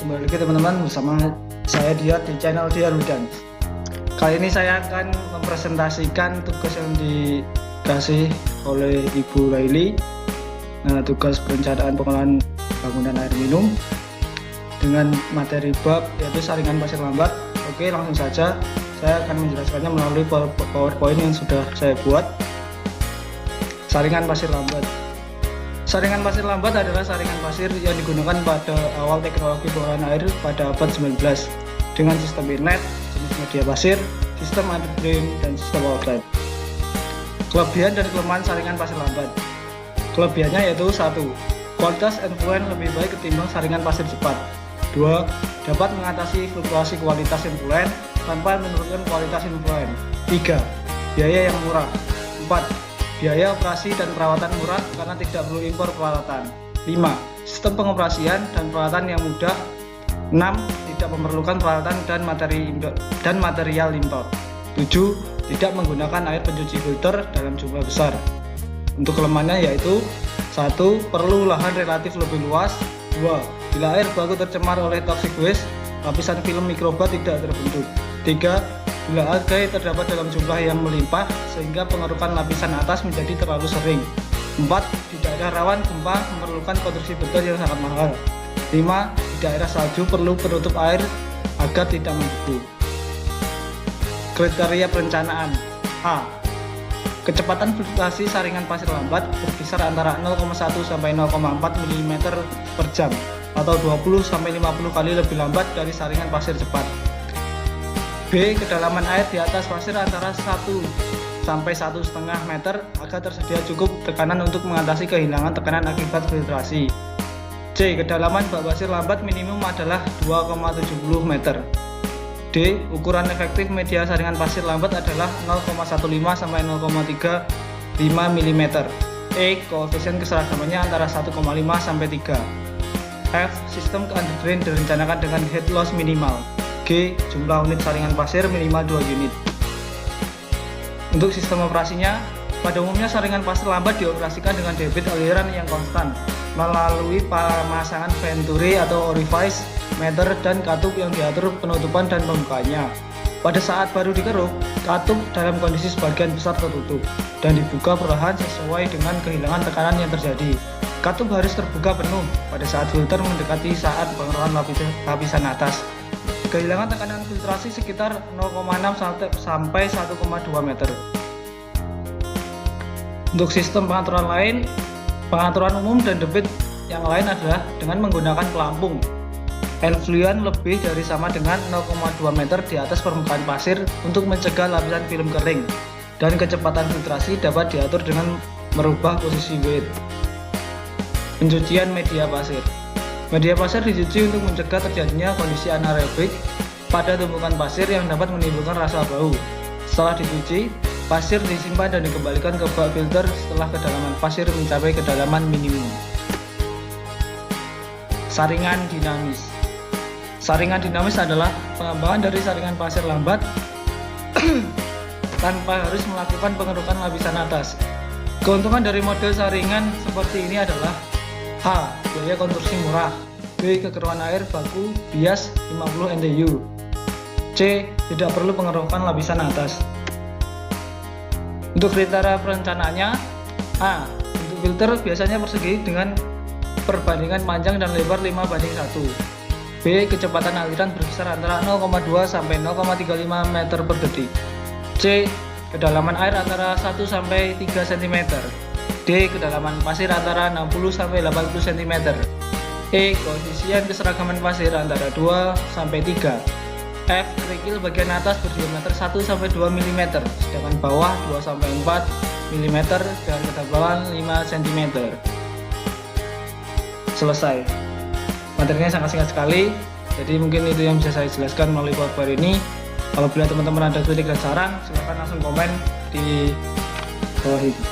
kembali lagi teman-teman bersama saya Diat di channel Diat Hudan. Kali ini saya akan mempresentasikan tugas yang dikasih oleh Ibu Laili, tugas perencanaan pengolahan bangunan air minum dengan materi bab yaitu saringan pasir lambat. Oke, langsung saja saya akan menjelaskannya melalui PowerPoint yang sudah saya buat. Saringan pasir lambat. Saringan pasir lambat adalah saringan pasir yang digunakan pada awal teknologi pengolahan air pada abad 19 dengan sistem inlet, jenis media pasir, sistem underdrain, dan sistem outlet. Kelebihan dan kelemahan saringan pasir lambat. Kelebihannya yaitu 1. Kualitas effluent lebih baik ketimbang saringan pasir cepat. 2. Dapat mengatasi fluktuasi kualitas effluent tanpa menurunkan kualitas effluent. 3. Biaya yang murah. 4. Biaya operasi dan perawatan murah karena tidak perlu impor peralatan. 5. Sistem pengoperasian dan peralatan yang mudah. 6. Tidak memerlukan peralatan dan material impor. 7. Tidak menggunakan air pencuci filter dalam jumlah besar. Untuk kelemahannya yaitu 1. Perlu lahan relatif lebih luas. 2. Bila air baku tercemar oleh toxic waste, lapisan film mikroba tidak terbentuk. 3. Bila algae terdapat dalam jumlah yang melimpah sehingga pengerukan lapisan atas menjadi terlalu sering. 4. Di daerah rawan gempa memerlukan konstruksi beton yang sangat mahal. 5. Di daerah salju perlu penutup air agar tidak membeku. Kriteria perencanaan. A. Kecepatan fluktuasi saringan pasir lambat berkisar antara 0,1 sampai 0,4 mm per jam atau 20 sampai 50 kali lebih lambat dari saringan pasir cepat. B. Kedalaman air di atas pasir antara 1 sampai 1,5 meter agar tersedia cukup tekanan untuk mengatasi kehilangan tekanan akibat filtrasi. C. Kedalaman bak pasir lambat minimum adalah 2,70 meter. D. Ukuran efektif media saringan pasir lambat adalah 0,15 sampai 0,35 mm. E. Koefisien keseragamannya antara 1,5 sampai 3. F. Sistem underdrain direncanakan dengan head loss minimal. G. Jumlah unit saringan pasir minimal 2 unit. Untuk sistem operasinya, pada umumnya saringan pasir lambat dioperasikan dengan debit aliran yang konstan melalui pemasangan venturi atau orifice, meter, dan katup yang diatur penutupan dan pembukanya. Pada saat baru dikeruk, katup dalam kondisi sebagian besar tertutup dan dibuka perlahan sesuai dengan kehilangan tekanan yang terjadi. Katup harus terbuka penuh pada saat filter mendekati saat pengerukan lapisan atas. Kehilangan tekanan filtrasi sekitar 0,6 sampai 1,2 meter. Untuk sistem pengaturan lain, pengaturan umum dan debit yang lain adalah dengan menggunakan pelampung. Effluent lebih dari sama dengan 0,2 meter di atas permukaan pasir untuk mencegah lapisan film kering, dan kecepatan filtrasi dapat diatur dengan merubah posisi weight. Pencucian media pasir. Media pasir dicuci untuk mencegah terjadinya kondisi anaerobik pada tumpukan pasir yang dapat menimbulkan rasa bau. Setelah dicuci, pasir disimpan dan dikembalikan ke bak filter setelah kedalaman pasir mencapai kedalaman minimum. Saringan dinamis. Saringan dinamis adalah pengembangan dari saringan pasir lambat tanpa harus melakukan pengerukan lapisan atas. Keuntungan dari model saringan seperti ini adalah: A. Biaya konstruksi murah. B. Kekeruan air baku bias 50 NTU. C. Tidak perlu pengerukan lapisan atas. Untuk kriteria perencanaannya: A. Untuk filter biasanya persegi dengan perbandingan panjang dan lebar 5:1. B. Kecepatan aliran berkisar antara 0,2 sampai 0,35 meter per detik. C. Kedalaman air antara 1 sampai 3 cm. D. Kedalaman pasir antara 60 sampai 80 cm. E. Koefisien keseragaman pasir antara 2 sampai 3. F. Kerikil bagian atas berdiameter 1 sampai 2 mm, sedangkan bawah 2 sampai 4 mm dan ketebalan 5 cm. Selesai. Materinya sangat singkat sekali, jadi mungkin itu yang bisa saya jelaskan melalui PowerPoint ini. Apabila teman-teman ada kritik dan saran, silahkan langsung komen di bawah ini.